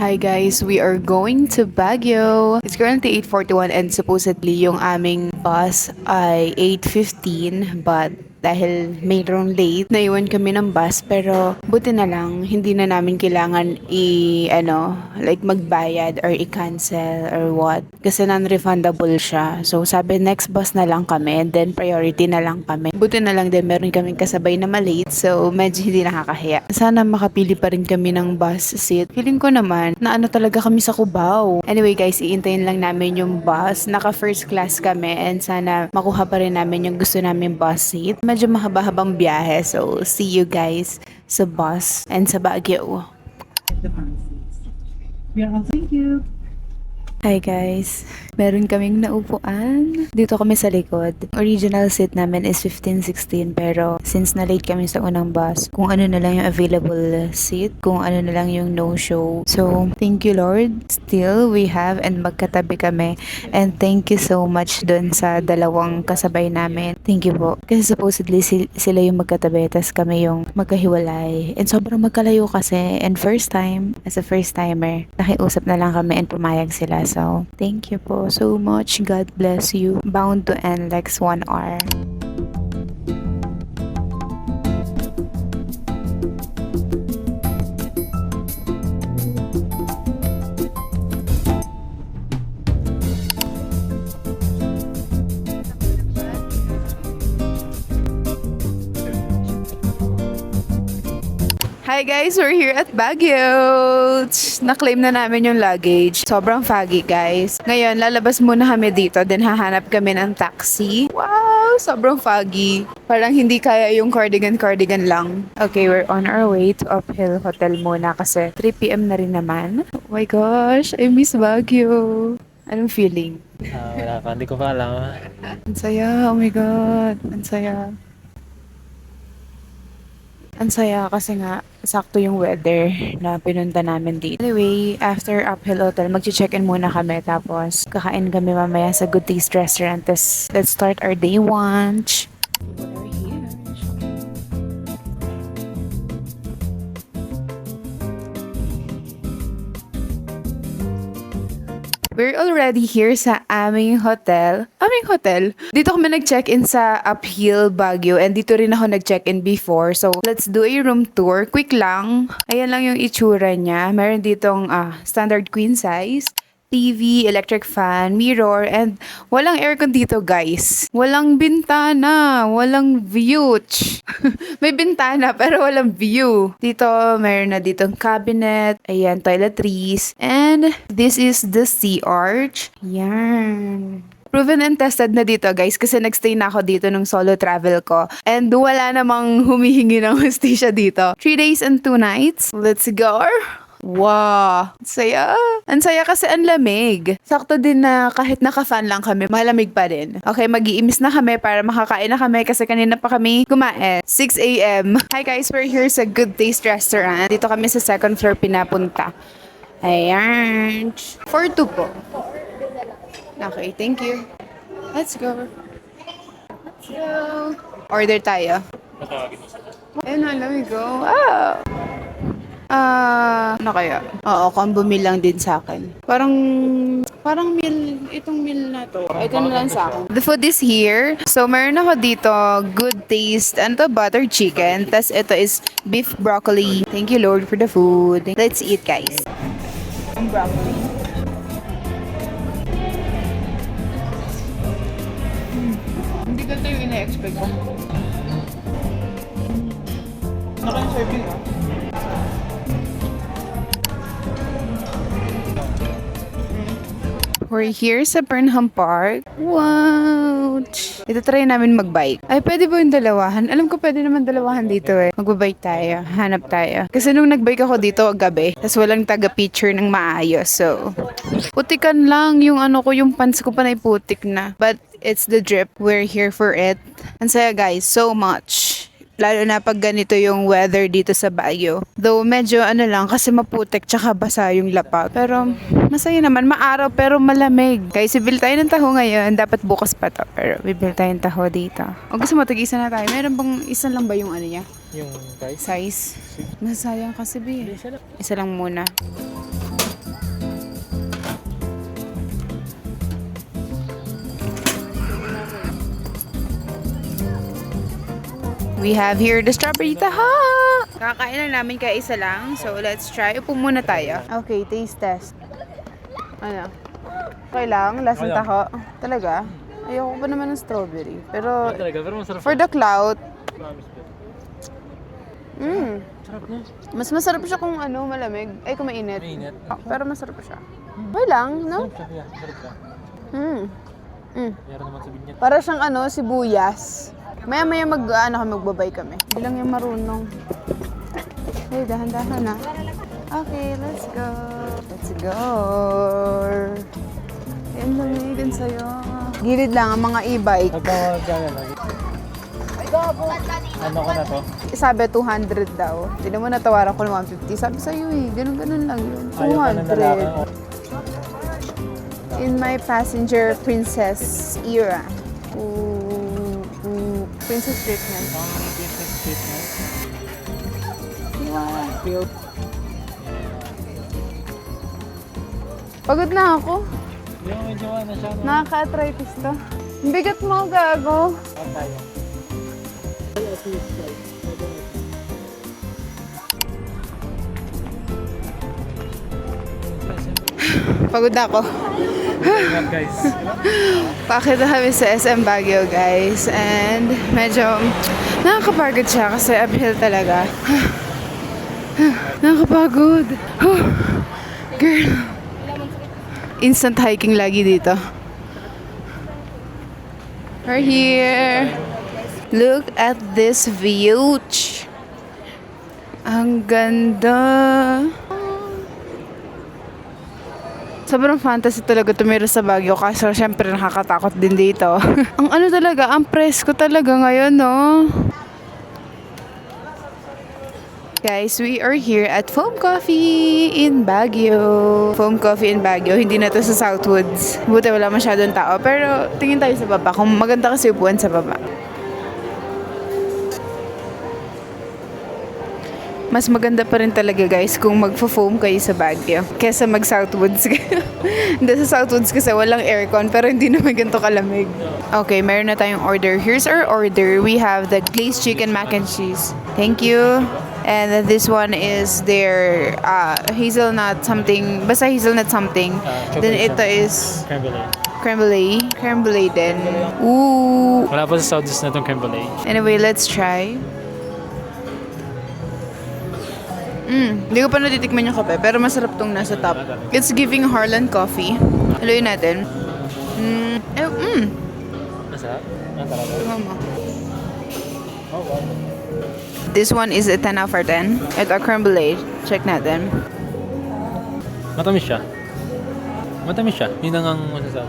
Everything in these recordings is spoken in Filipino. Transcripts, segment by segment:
Hi guys, we are going to Baguio. It's currently 8:41 and supposedly yung aming bus ay 8:15 but dahil mayroong late, naiwan kami ng bus pero buti na lang hindi na namin kailangan like magbayad or i-cancel or what kasi non-refundable siya. So sabi next bus na lang kami and then priority na lang kami. Buti na lang din meron kaming kasabay na malate so medyo hindi nakakahiya. Sana makapili pa rin kami ng bus seat. Feeling ko naman na ano talaga kami sa Cubao. Anyway guys, iintayin lang namin yung bus. Naka first class kami and sana makuha pa rin namin yung gusto namin bus seat. Medyo mahaba-habang biyahe so see you guys sa bus and sa Baguio. Yeah, thank you. Hi guys, meron kaming naupuan. Dito kami sa likod. Original seat namin is 15-16 pero since na late kami sa unang bus, kung ano na lang yung available seat, kung ano na lang yung no-show. So, thank you Lord. Still, we have and magkatabi kami. And thank you so much dun sa dalawang kasabay namin. Thank you po. Kasi supposedly sila yung magkatabi, tas kami yung magkahiwalay. And sobrang magkalayo kasi. And first time, as a first timer, nakiusap na lang kami and pumayag sila. So, thank you po so much. God bless you. Bound to end like 1 hour. Hi guys, we're here at Baguio. Na-claim na namin yung luggage. Sobrang foggy guys. Ngayon, lalabas muna kami dito, then hahanap kami ng taxi. Wow, sobrang foggy. Parang hindi kaya yung cardigan lang. Okay, we're on our way to Uphill Hotel muna kasi 3 PM na rin naman. Oh my gosh, I miss Baguio. Anong feeling? Wala pa, hindi ko pa alam. Ang saya, oh my god, ang saya. Ang saya kasi nga, sakto yung weather na pinunta namin dito. Anyway, after Uphill Hotel, mag-check-in muna kami. Tapos, kakain kami mamaya sa Good Taste Restaurant. Tapos, let's start our day lunch. We're here. We're already here sa aming hotel. Aming hotel? Dito kami nag-check-in sa Uphill, Baguio. And dito rin ako nag-check-in before. So, let's do a room tour. Quick lang. Ayan lang yung itsura niya. Meron ditong standard queen size. TV, electric fan, mirror, and walang aircon dito guys. Walang bintana, walang view. May bintana pero walang view. Dito, meron na ditong cabinet, ayan, toiletries, and this is the sea arch. Yan. Proven and tested na dito guys kasi nagstay na ako dito nung solo travel ko. And wala namang humihingi ng hostisya dito. 3 days and 2 nights. Let's go! Wow! Ang saya! Ang saya kasi ang lamig. Sakto din na kahit naka-fan lang kami, malamig pa din. Okay, mag-iimis na kami para makakain na kami kasi kanina pa kami kumain. 6 AM. Hi guys, we're here sa Good Taste Restaurant. Dito kami sa second floor pinapunta. Ayan. 4-2 po. Okay, thank you. Let's go. Let's go. Order tayo. Ayun na, let me go. Wow! Ano kaya? Oo, combo meal lang din sa akin. Parang meal, itong meal na to. Ito na lang sa akin. The food is here. So, meron ako dito, Good Taste, and to butter chicken. Tas ito is beef broccoli. Thank you, Lord, for the food. Let's eat, guys. Ang broccoli. Hindi ko ito yung ina-expect ko. Naka-serving ah. We're here sa Burnham Park. Wow! Ito try namin mag-bike. Ay, pwede ba yung dalawahan? Alam ko pwede naman dalawahan dito eh. Mag-bike tayo. Hanap tayo. Kasi nung nag-bike ako dito gabi, tas walang taga-picture ng maayos. So, putikan lang yung yung pants ko pa na putik na. But it's the drip. We're here for it. Ang saya guys, so much. Lalo na pag ganito yung weather dito sa Baguio. Though medyo lang kasi maputik tsaka basa yung lapag. Pero masaya naman, maaraw pero malamig. Guys, bibili tayo ng taho ngayon. Dapat bukas pa to. Pero bibili tayo ng taho dito. O gusto mo, tag-isa na tayo. Meron bang isa lang ba yung niya? Yung guys. Size? Masayang kasi, B. Isa lang muna. we have here the strawberry taha. Kakain na namin kaya isa lang. So, let's try. Upo muna tayo. Okay, taste test. Ano? Okay lang, lasang taho. Talaga? Ayoko pa naman ng strawberry. Pero, Talaga, pero masarap. for the clout, Sarap na. mas masarap siya kung ano, malamig. Ay, kung mainit. Mainit. Pero masarap siya. Okay lang, no? Sarap siya, sarap siya. Meron naman sa binyat. Para siyang ano, sibuyas. Maya-maya magbabay kami. Hindi lang yung marunong. Hey, dahan-dahan na. Okay, let's go. Let's go. Ayan, lamigan sa'yo. Gilid lang ang mga e-bike. Nagkawag ka na lang. Ano ko na to? Sabi 200 daw. Hindi mo natawaran ko ng 150. Sabi sa'yo eh, ganun-ganun lang yun. Ayaw ka na lalaki. 200. In my passenger princess era. Princess treatment. Business treatment. Wow. Pagod na ako. Yung medyo ano siya. Nakaka-arthritis to. Ang bigat mo, gago. Saan tayo? Pagod na ako. Ingat guys. Pakita kami sa SM Baguio, guys. And medyo nakakapagod siya kasi uphill talaga. Nakakapagod. Girl. Instant hiking lagi dito. We're here. Look at this view. Ang ganda. Sobrang fantasy talaga tumira sa Baguio kaso syempre nakakatakot din dito. Ang ano talaga, ang presko talaga ngayon, no? Guys, we are here at Foam Coffee in Baguio. Foam Coffee in Baguio, hindi na to sa Southwoods. Buti wala masyadong tao, pero tingin tayo sa baba kung maganda kasi upuan sa baba. Mas maganda pa rin talaga guys kung magfo-foam kayo sa Baguio kesa mag-Southwoods kayo. Hindi sa Southwoods kasi walang aircon pero hindi naman ganito kalamig. Okay, meron na tayong order. Here's our order. We have the glazed chicken mac and cheese. Thank you. And then this one is their hazelnut something. Basta hazelnut something. Then ito is Creme brulee. creme brulee. Creme brulee din. Ooh. Wala pa sa Southwest na itong creme brulee. Anyway, let's try. Hindi ko pa natitikman yung kape, pero masarap tong nasa top. It's giving Harlan coffee. Haluin natin. Masarap? Ang talaga. Mama. Oh, wow. This one is a 10 out of 10. Ito, creme brulee. Check natin. Matamis siya. Matamis siya. Yun ang masasabi.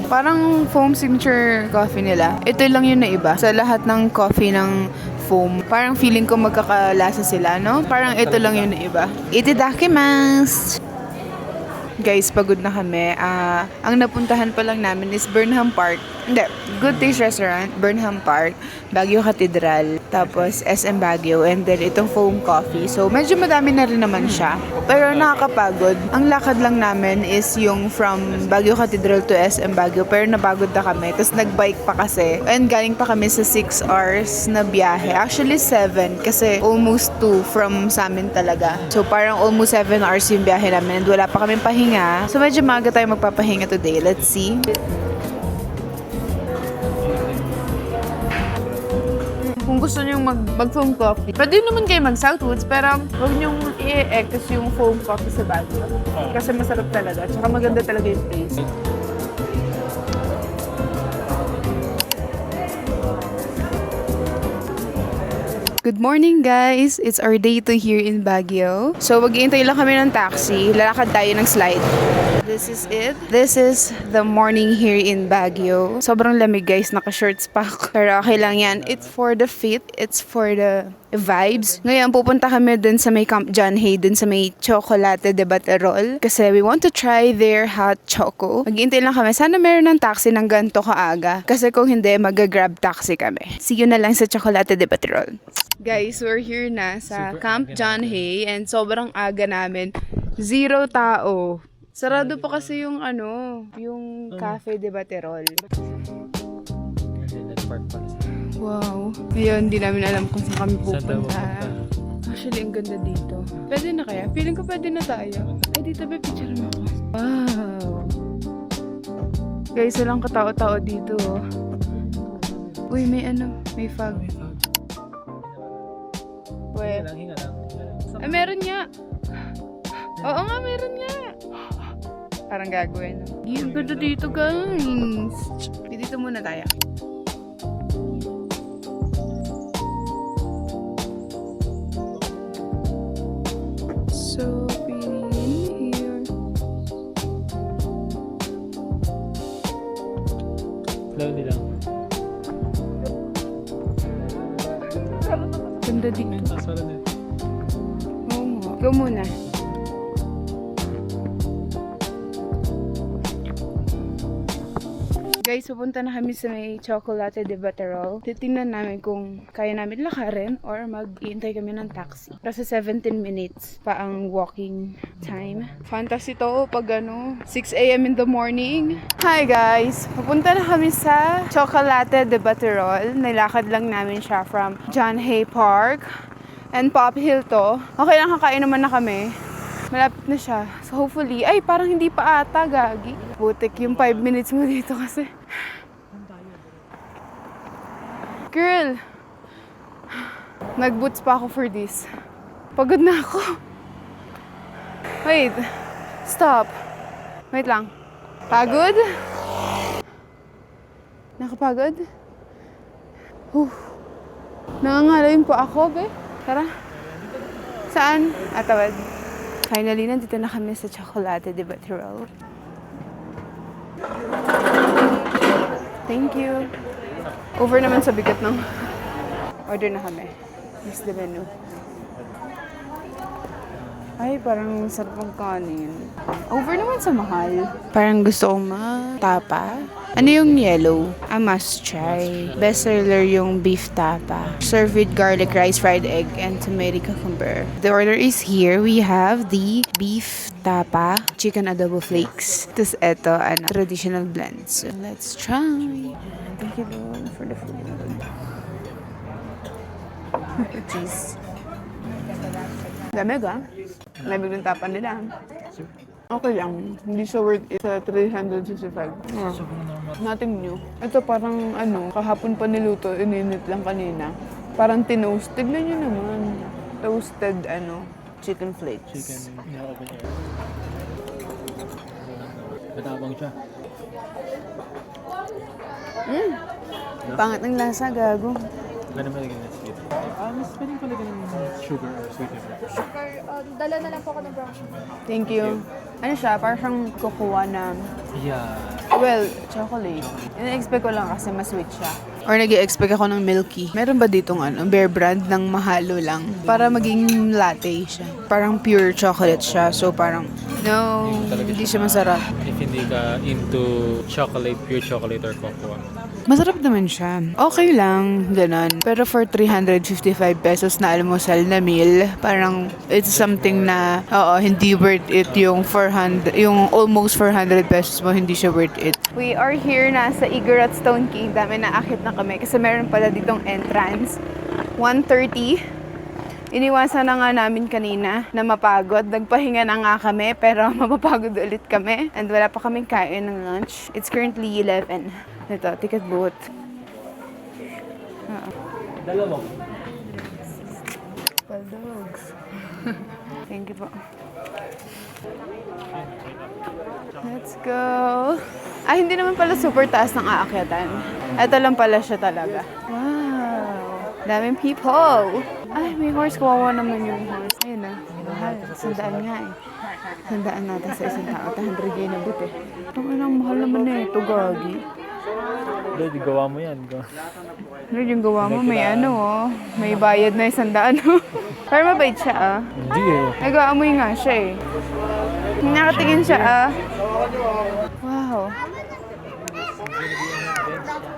Parang foam signature coffee nila. Ito lang yun na iba. Sa lahat ng coffee ng foam, parang feeling ko magkakalasa sila, no? Parang ito lang yun na iba. Itadakimasu! Guys, pagod na kami. Ang napuntahan pa lang namin is Burnham Park. Hindi, Good Taste Restaurant, Burnham Park, Baguio Cathedral, tapos SM Baguio, and then itong foam coffee. So, medyo madami na rin naman siya. Pero nakakapagod. Ang lakad lang namin is yung from Baguio Cathedral to SM Baguio, pero napagod na kami. Tapos nag-bike pa kasi. And galing pa kami sa 6 hours na biyahe. Actually, 7 kasi almost 2 from sa amin talaga. So, parang almost 7 hours yung biyahe namin and wala pa kaming pahinga. So, medyo maaga tayo magpapahinga today. Let's see. Kung gusto nyo mag-foam coffee, pwede naman kayo mag-Southwoods, pero huwag nyo i-e-ex yung foam coffee sa Baguio. Kasi masarap talaga. Tsaka maganda talaga yung taste. Good morning guys! It's our day 2 here in Baguio. So mag-iintay lang kami ng taxi. Lalakad tayo ng slide. This is it. This is the morning here in Baguio. Sobrang lamig guys. Naka-shorts pa ako. Pero okay lang yan. It's for the fit. It's for the vibes. Ngayon pupunta kami dun sa may Camp John Hay. Dun sa may Chocolate de Baterol. Kasi we want to try their hot choco. Mag-iintay lang kami. Sana meron ng taxi ng ganito kaaga. Kasi kung hindi, mag-grab taxi kami. See you na lang sa Chocolate de Baterol. Guys, we're here na sa Camp John Hay and sobrang aga namin. 0 tao. Sarado pa kasi yung yung Cafe de Baterol. Let's park pala sila. Wow. Ngayon, hindi namin alam kung saan kami Saan daw pupunta. pupunta? Actually, ang ganda dito. Pwede na kaya? Feeling ko pwede na tayo. Ay, dito ba picture mo ako? Wow. Guys, walang katao-tao dito. Oh. Uy, may ano? May fog. Wait. Hinga lang. Ay, meron nga. Oo nga, meron nga. Parang gagawin. Ang ganda dito, guys. Dito muna tayo. So pretty in here. Slowly lang. Ganda dito. Tapos wala din. Oo nga. Ikaw muna. Guys, pupunta na kami sa may Chocolate de Baterol. Titingnan namin kung kaya namin lakarin or mag-iintay kami ng taxi. Kasi 17 minutes pa ang walking time. Fantasy to pag 6 a.m. in the morning. Hi guys! Pupunta na kami sa Chocolate de Baterol. Nilakad lang namin siya from John Hay Park and Pop Hill to. Okay lang, kakain naman na kami. Malapit na siya. So hopefully, ay parang hindi pa ata, gagi. Butik yung 5 minutes mo dito kasi. Girl! Nag-boots pa ako for this. Pagod na ako. Wait. Stop. Wait lang. Pagod? Nakapagod? Nangangalayin pa ako, be. Tara. Saan? Tawad. Finally, nandito na kami sa Chocolate de Baterol. Thank you. Over naman sa bigat ng order na kami. Here's the menu. Ay, parang sarap ng kanin. Over naman sa mahal. Parang gusto kong matapa. Ano yung yellow? I must try. Best seller yung beef tapa. Served with garlic rice, fried egg, and tomato cucumber. The order is here. We have the beef tapa, chicken adobo flakes. Tapos eto, traditional blend. So, let's try. Thank you Lord for the food. Cheese. Lamig Lamig ng tapa nila. Okay lang. Hindi siya worth it sa 365. Nothing new. Ito parang kahapon pa niluto, ininit lang kanina. Parang tinoast. Tignan nyo naman. Toasted chicken flakes. Chicken in the open air. Matabang siya. Pangit ng lasa, gago. Ganun ba naging sweet? Mas pwedeng pala ganun sugar or sweetener. Sugar, dala na lang po ako ng brown sugar. Thank you. Ano siya? Parang siyang kukuha na, Yeah. well, chocolate. Ina-expect ko lang kasi mas-sweet siya. Or nag-expect ako ng milky. Meron ba ditong Bear Brand ng mahalo lang? Para maging latte siya. Parang pure chocolate siya. So parang, no, hindi siya masarap. If hindi ka into chocolate, pure chocolate or cocoa. Masarap naman siya. Okay lang, ganun. Pero for 355 pesos na almusal na meal, parang it's something na, hindi worth it yung yung almost 400 pesos mo, hindi siya worth it. We are here na sa Igorot Stone Kingdom and naakit na kami kasi meron pala ditong entrance. 1:30. Iniwasan na nga namin kanina na mapagod. Nagpahinga na nga kami pero mapapagod ulit kami. And wala pa kaming kain ng lunch. It's currently 11. Ito, ticket booth. Dalawang. Dogs. Thank you po. Let's go. Ay, hindi naman pala super taas ng aakyatan. Ito lang pala siya talaga. Wow. Daming people. Ay, may horse. Kawawa naman yung horse. Ayun na. Mahal. 100 nga eh. 100 natin sa isang tao. 100 yun na buti. Ang anong mahal naman na ito, gagi. Hindi, gawa mo yan. Ano yung gawa mo? May may bayad na 100. Pero mabait siya Hindi eh. Nag-aamoy nga siya eh. Nakatingin siya Wow.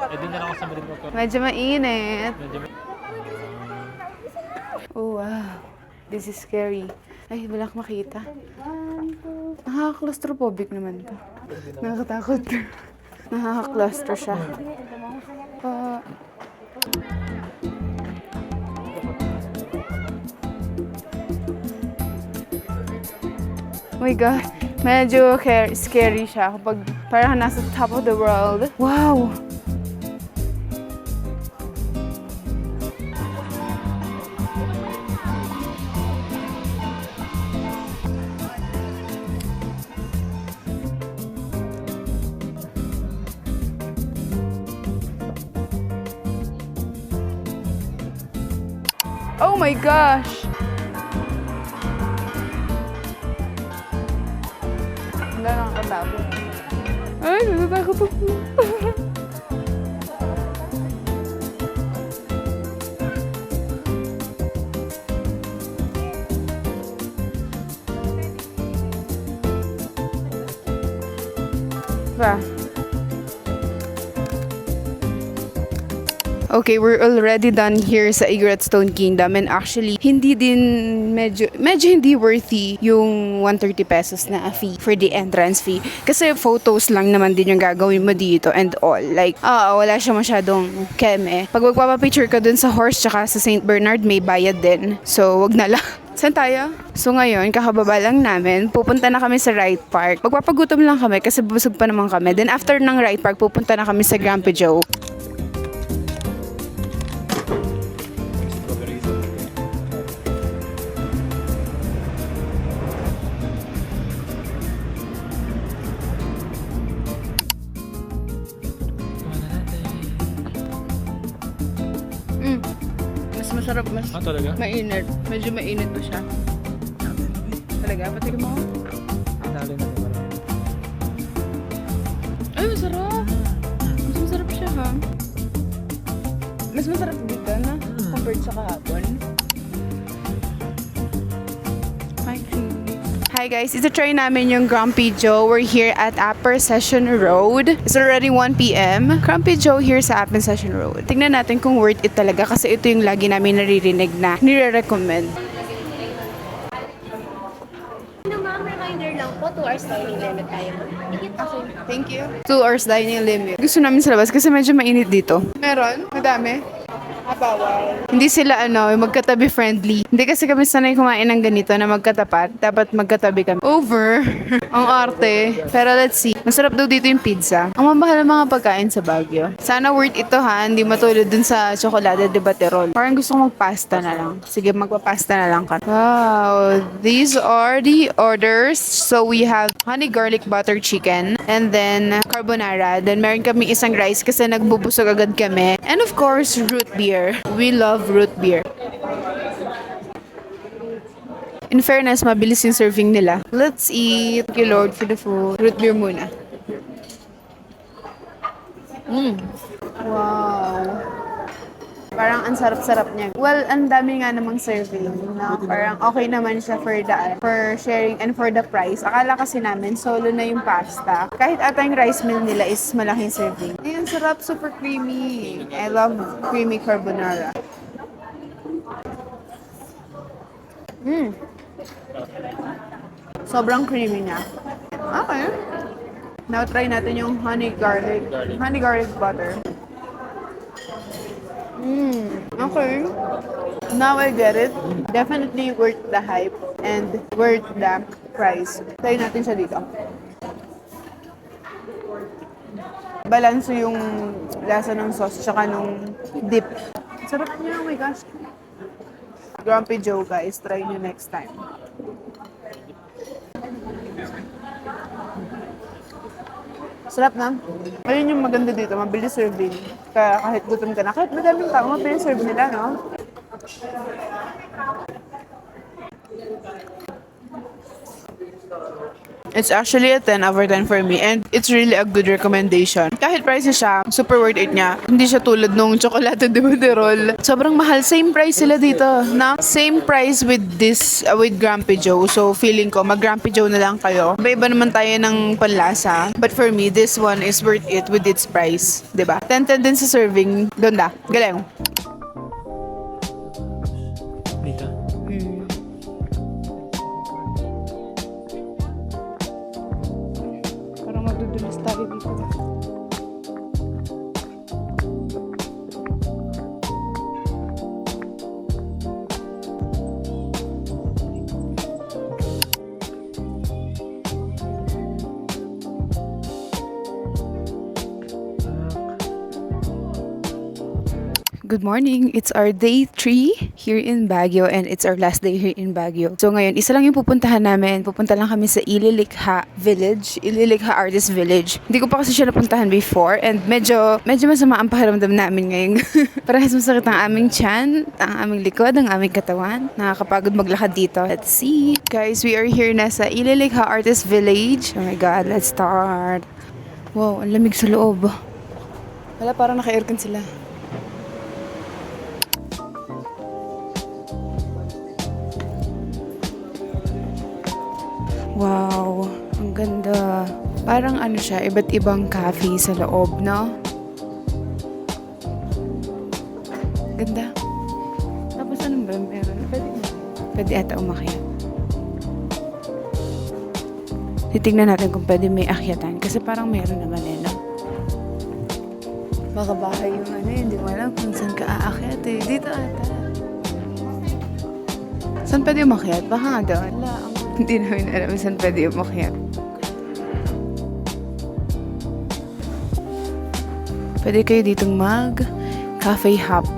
Doon na lang ako sa Madrid mo. Medyo mainit. Medyo Oh wow. This is scary. Ay, wala akong makita. Nakaka-claustrophobic naman to. Nakakatakot. Nakaka-claustro siya. Oh my God. Medyo scary siya kapag parang nasa top of the world. Wow! Oh my gosh! Wala, nakakatakot. Ay, natatakot ako. Ba? Okay, we're already done here sa Egret Stone Kingdom and actually, hindi din medyo hindi worthy yung 130 pesos na fee for the entrance fee. Kasi photos lang naman din yung gagawin mo dito and all. Like, wala siya masyadong keme. Pag magpapapicture ka dun sa horse tsaka sa St. Bernard, may bayad din. So, wag na lang. Saan tayo? So ngayon, kakababa lang namin, pupunta na kami sa Wright Park. Magpapagutom lang kami kasi busog pa naman kami. Then after ng Wright Park, pupunta na kami sa Grumpy Joe. Mas masarap, mas Talaga? mainit. Medyo mainit to siya. Talaga? Patikin mo? Dali na naman. Ay, masarap! Mas masarap siya, ha? Mas masarap dito na compared sa kahapon. Hi guys, ito-try namin yung Grumpy Joe. We're here at Upper Session Road. It's already 1 p.m. Grumpy Joe here sa Upper Session Road. Tingnan natin kung worth it talaga kasi ito yung lagi namin naririnig na nire-recommend. Ma'am, reminder lang po, 2 hours dining limit tayo. Okay. Thank you. 2 hours dining limit. Gusto namin sa labas kasi medyo mainit dito. Meron? Madami? Bawal. Hindi sila magkatabi friendly. Hindi kasi kami sanay kumain ng ganito na magkatapat. Dapat magkatabi kami. Over. Ang arte. Pero let's see. Masarap daw dito yung pizza. Ang mamahal ng mga pagkain sa Baguio. Sana worth ito ha. Hindi matulad dun sa Chocolate de Baterol. Parang gusto kong magpasta na lang. Sige, magpapasta na lang ka. Wow. These are the orders. So we have honey garlic butter chicken. And then carbonara. Then meron kami isang rice kasi nagbubusog agad kami. And of course, root beer. We love root beer. In fairness, mabilis yung serving nila. Let's eat. Thank you, Lord, for the food. Root beer muna. Wow. Parang ang sarap-sarap niya. Well, ang dami nga namang serving. No? Parang okay naman siya for sharing and for the price. Akala kasi namin solo na yung pasta. Kahit ata yung rice meal nila is malaking serving. Ayan, sarap. Super creamy. I love creamy carbonara. Sobrang creamy niya. Okay. Now try natin yung honey garlic butter. Okay. Now I get it. Definitely worth the hype and worth the price. Try natin siya dito. Balanso yung lasa ng sauce tsaka nung dip. Sarap niya, oh my gosh. Grumpy Joe guys, try nyo next time. Sarap na. Ayun yung maganda dito, mabilis serving. Kaya kahit gutom ka na, kahit madaming tao, mabilis serve nila, no? It's actually a 10 over 10 for me and it's really a good recommendation. Kahit pricey siya, super worth it niya. Hindi siya tulad nung Chocolate de Baterol. Sobrang mahal. Same price sila dito. Na? Same price with this, with Grumpy Joe. So feeling ko, mag-Grumpy Joe na lang kayo. Iba naman tayo ng panlasa. But for me, this one is worth it with its price. Diba? 10-10 din sa serving. Ganda. Galing. Dito? Parang magdudulas tayo dito. Good morning! It's our day 3 here in Baguio and it's our last day here in Baguio. So ngayon, isa lang yung pupuntahan namin. Pupunta lang kami sa Ililikha Village, Ililikha Artist Village. Hindi ko pa kasi siya napuntahan before and medyo masama ang pakiramdam namin ngayon. Parehas masakit ang aming tiyan, ang aming likod, ang aming katawan. Nakakapagod maglakad dito. Let's see! Guys, we are here na sa Ililikha Artist Village. Oh my God, let's start! Wow, ang lamig sa loob. Wala, parang naka-aircon sila. Wow, ang ganda. Parang ano siya, iba't ibang cafe sa loob, no? Ganda. Tapos anong ba meron? Pwede ata umakyat. Titignan natin kung pwede may akyatan kasi parang meron naman no? Baka bahay yung hindi mo alam kung saan ka aakyat Dito ata. Saan pwede umakyat? Baka nga doon. Wala, hindi namin alam saan pwede umakyat. Pwede kayo ditong cafe hop.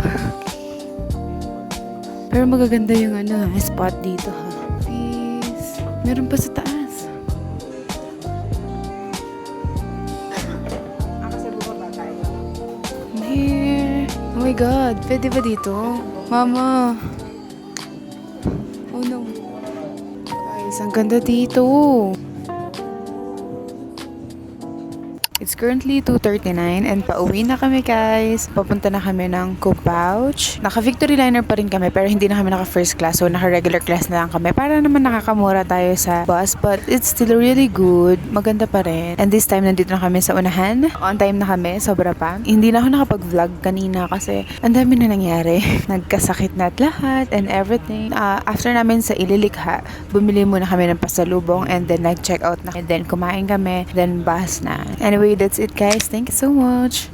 Pero magaganda yung spot dito ha. Peace. Meron pa sa taas. Here. Oh my God. Pwede ba dito? Mama. Oh no. Guys, ang ganda dito. It's currently 2:39 and pauwi na kami guys. Papunta na kami ng Copouch. Naka-Victory Liner pa rin kami pero hindi na kami naka-first class. So naka-regular class na lang kami para naman nakakamura tayo sa bus. But it's still really good. Maganda pa rin. And this time nandito na kami sa unahan. On time na kami. Sobra pa. Hindi na ako nakapag-vlog kanina kasi ang dami na nangyari. Nagkasakit na at lahat and everything. After namin sa Ililikha, bumili muna kami ng pasalubong and then nag-check out na. And then kumain kami. Then bus na. Anyway, that's it guys. Thank you so much.